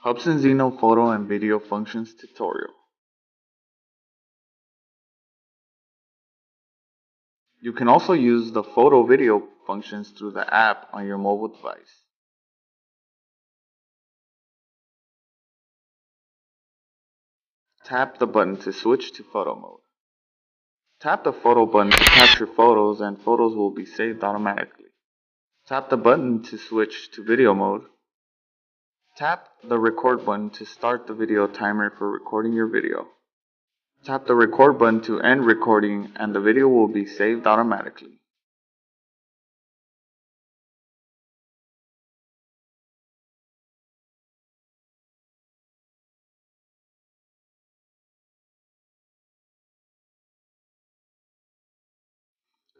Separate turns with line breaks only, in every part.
Hubsan Zino photo and video functions tutorial. You can also use the photo video functions through the app on your mobile device. Tap the button to switch to photo mode. Tap the photo button to capture photos and photos will be saved automatically. Tap the button to switch to video mode. Tap the record button to start the video timer for recording your video. Tap the record button to end recording and the video will be saved automatically.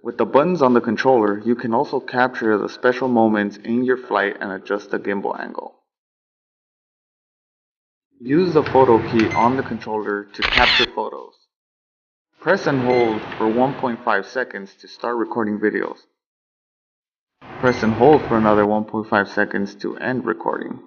With the buttons on the controller, you can also capture the special moments in your flight and adjust the gimbal angle. Use the photo key on the controller to capture photos. Press and hold for 1.5 seconds to start recording videos. Press and hold for another 1.5 seconds to end recording.